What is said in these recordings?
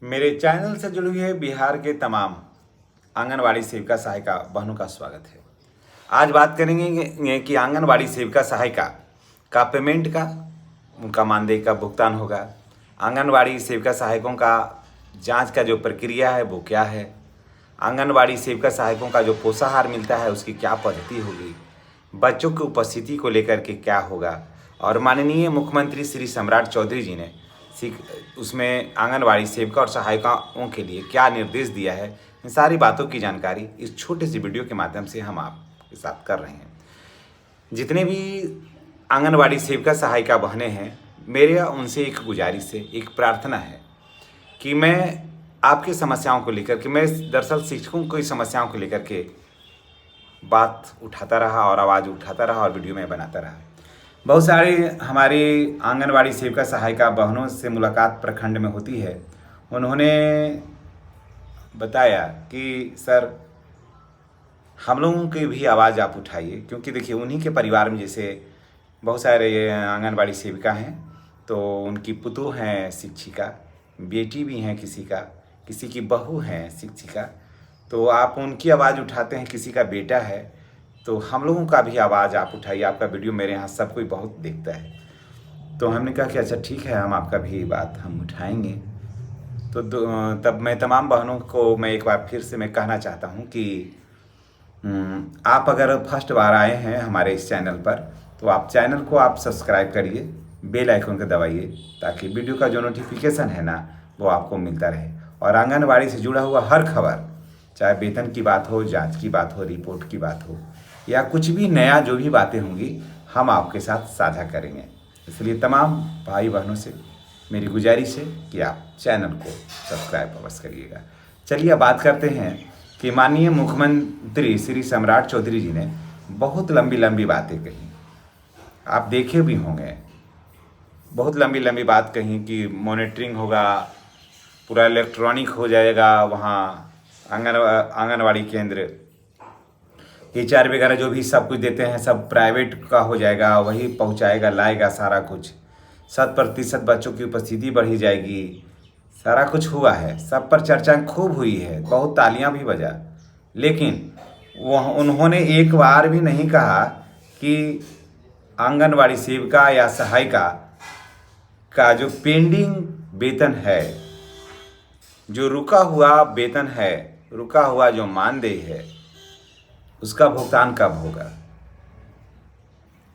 मेरे चैनल से जुड़ी हुई बिहार के तमाम आंगनवाड़ी सेविका सहायिका बहनों का स्वागत है। आज बात करेंगे कि आंगनवाड़ी सेविका सहायिका का पेमेंट का उनका मानदेय का भुगतान होगा। आंगनवाड़ी सेविका सहायकों का जांच का जो प्रक्रिया है वो क्या है। आंगनवाड़ी सेविका सहायकों का जो पोषाहार मिलता है उसकी क्या पद्धति होगी। बच्चों की उपस्थिति को लेकर के क्या होगा। और माननीय मुख्यमंत्री श्री सम्राट चौधरी जी ने उसमें आंगनवाड़ी सेविका और सहायिकाओं के लिए क्या निर्देश दिया है, इन सारी बातों की जानकारी इस छोटे से वीडियो के माध्यम से हम आपके साथ कर रहे हैं। जितने भी आंगनवाड़ी सेविका सहायिका बहनें हैं, मेरे उनसे एक गुजारिश है, एक प्रार्थना है कि मैं आपकी समस्याओं को लेकर के, मैं दरअसल शिक्षकों की समस्याओं को लेकर के बात उठाता रहा और आवाज़ उठाता रहा और वीडियो में बनाता रहा। बहुत सारी हमारी आंगनवाड़ी सेविका सहायिका बहनों से मुलाकात प्रखंड में होती है। उन्होंने बताया कि सर हम लोगों की भी आवाज़ आप उठाइए, क्योंकि देखिए उन्हीं के परिवार में जैसे बहुत सारे आंगनवाड़ी सेविका हैं, तो उनकी पुतोह हैं शिक्षिका, बेटी भी हैं किसी की बहू हैं शिक्षिका, तो आप उनकी आवाज़ उठाते हैं। किसी का बेटा है, तो हम लोगों का भी आवाज़ आप उठाइए। आपका वीडियो मेरे यहाँ सब कोई बहुत देखता है। तो हमने कहा कि अच्छा ठीक है, हम आपका भी बात हम उठाएंगे। तो तब मैं तमाम बहनों को मैं एक बार फिर से मैं कहना चाहता हूँ कि आप अगर फर्स्ट बार आए हैं हमारे इस चैनल पर, तो आप चैनल को आप सब्सक्राइब करिए, बेल आइकन को दबाइए, ताकि वीडियो का जो नोटिफिकेशन है ना वो आपको मिलता रहे। और आंगनवाड़ी से जुड़ा हुआ हर खबर, चाहे वेतन की बात हो, जांच की बात हो, रिपोर्ट की बात हो, या कुछ भी नया जो भी बातें होंगी हम आपके साथ साझा करेंगे। इसलिए तमाम भाई बहनों से मेरी गुजारिश है कि आप चैनल को सब्सक्राइब अवश्य करिएगा। चलिए अब बात करते हैं कि माननीय मुख्यमंत्री श्री सम्राट चौधरी जी ने बहुत लंबी लंबी बातें कही, आप देखे भी होंगे। बहुत लंबी लंबी बात कही कि मॉनिटरिंग होगा, पूरा इलेक्ट्रॉनिक हो जाएगा, वहाँ आंगनवाड़ी केंद्र HR वगैरह जो भी सब कुछ देते हैं सब प्राइवेट का हो जाएगा, वही पहुंचाएगा लाएगा सारा कुछ। 100% बच्चों की उपस्थिति बढ़ी जाएगी, सारा कुछ हुआ है, सब पर चर्चा खूब हुई है, बहुत तालियां भी बजा। लेकिन वह उन्होंने एक बार भी नहीं कहा कि आंगनवाड़ी सेविका या सहायिका का जो पेंडिंग वेतन है, जो रुका हुआ वेतन है, रुका हुआ जो मानदेय है, उसका भुगतान कब होगा।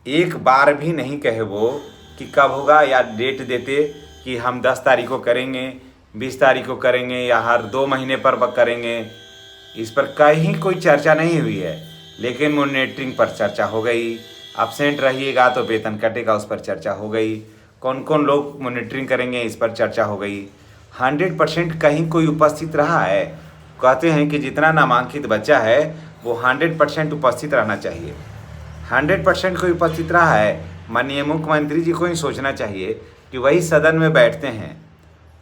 एक बार भी नहीं कहे वो कि कब होगा, या डेट देते कि हम 10 तारीख को करेंगे, 20 तारीख को करेंगे, या हर 2 महीने पर करेंगे। इस पर कहीं कोई चर्चा नहीं हुई है। लेकिन मॉनिटरिंग पर चर्चा हो गई, एब्सेंट रहिएगा तो वेतन कटेगा, उस पर चर्चा हो गई। कौन कौन लोग मॉनिटरिंग करेंगे इस पर चर्चा हो गई। 100% कहीं कोई उपस्थित रहा है। कहते हैं कि जितना नामांकित बच्चा है वो 100% उपस्थित रहना चाहिए। 100% कोई उपस्थित रहा है, माननीय मुख्यमंत्री जी को ही सोचना चाहिए कि वही सदन में बैठते हैं,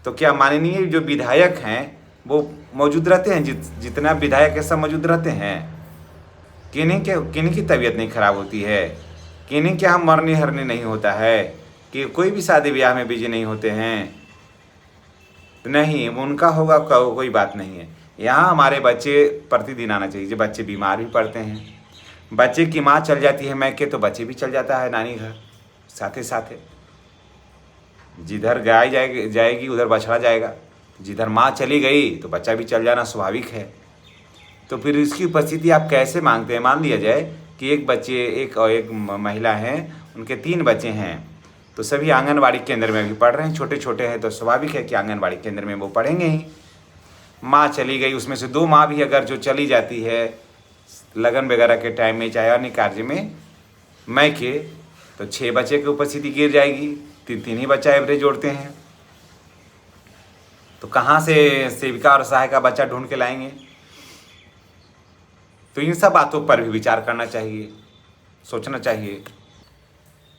तो क्या माननीय जो विधायक हैं वो मौजूद रहते हैं, जितना विधायक है सब मौजूद रहते हैं। किन्हीं की तबीयत नहीं खराब होती है, किन्हीं के हम मरने हरने नहीं होता है, कि कोई भी शादी ब्याह में बिजी नहीं होते हैं, नहीं उनका होगा कोई बात नहीं है। यहाँ हमारे बच्चे प्रतिदिन आना चाहिए। जो बच्चे बीमार भी पड़ते हैं, बच्चे की माँ चल जाती है मैके, तो बच्चे भी चल जाता है नानी घर साथे साथे। जिधर गाय जाएगी उधर बछड़ा जाएगा, जिधर माँ चली गई तो बच्चा भी चल जाना स्वाभाविक है। तो फिर इसकी उपस्थिति आप कैसे मांगते हैं। मान लिया जाए कि एक महिला हैं, उनके 3 बच्चे हैं, तो सभी आंगनवाड़ी केंद्र में भी पढ़ रहे हैं, छोटे छोटे हैं, तो स्वाभाविक है कि आंगनवाड़ी केंद्र में वो पढ़ेंगे ही। माँ चली गई, उसमें से 2 माँ भी अगर जो चली जाती है लगन वगैरह के टाइम में, चाहे अन्य कार्य में मैके, तो 6 बच्चे की उपस्थिति गिर जाएगी। 3 ही बच्चा एवरेज जोड़ते हैं, तो कहाँ से सेविका और सहायिका बच्चा ढूंढ के लाएंगे। तो इन सब बातों पर भी विचार करना चाहिए, सोचना चाहिए,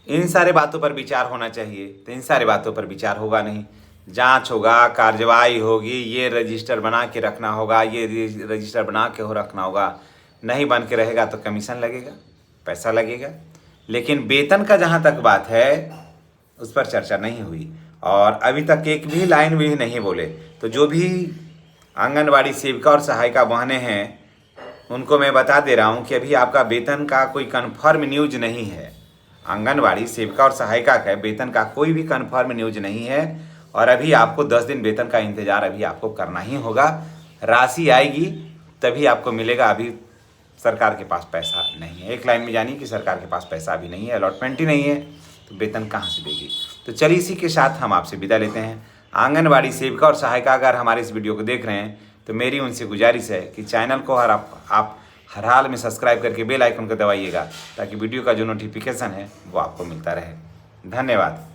इन सारे बातों पर विचार होना चाहिए। तो इन सारे बातों पर विचार होगा नहीं, जांच होगा, कार्रवाई होगी, ये रजिस्टर बना के रखना होगा, ये रजिस्टर बना के रखना होगा। नहीं बन के रहेगा तो कमीशन लगेगा, पैसा लगेगा। लेकिन वेतन का जहाँ तक बात है उस पर चर्चा नहीं हुई। और अभी तक एक भी लाइन भी नहीं बोले। तो जो भी आंगनबाड़ी सेविका और सहायिका बहनें हैं उनको मैं बता दे रहा हूँ कि अभी आपका वेतन का कोई कन्फर्म न्यूज नहीं है। आंगनबाड़ी सेविका और सहायिका का वेतन का कोई भी कन्फर्म न्यूज नहीं है और अभी आपको 10 दिन वेतन का इंतजार अभी आपको करना ही होगा। राशि आएगी तभी आपको मिलेगा, अभी सरकार के पास पैसा नहीं है। एक लाइन में जानिए कि सरकार के पास पैसा अभी नहीं है, अलॉटमेंट ही नहीं है, तो वेतन कहाँ से देगी। तो चलिए इसी के साथ हम आपसे विदा लेते हैं। आंगनबाड़ी सेविका और सहायिका अगर हमारे इस वीडियो को देख रहे हैं तो मेरी उनसे गुजारिश है कि चैनल को आप हर हाल में सब्सक्राइब करके बेल आइकन को दबाइएगा ताकि वीडियो का जो नोटिफिकेशन है वो आपको मिलता रहे। धन्यवाद।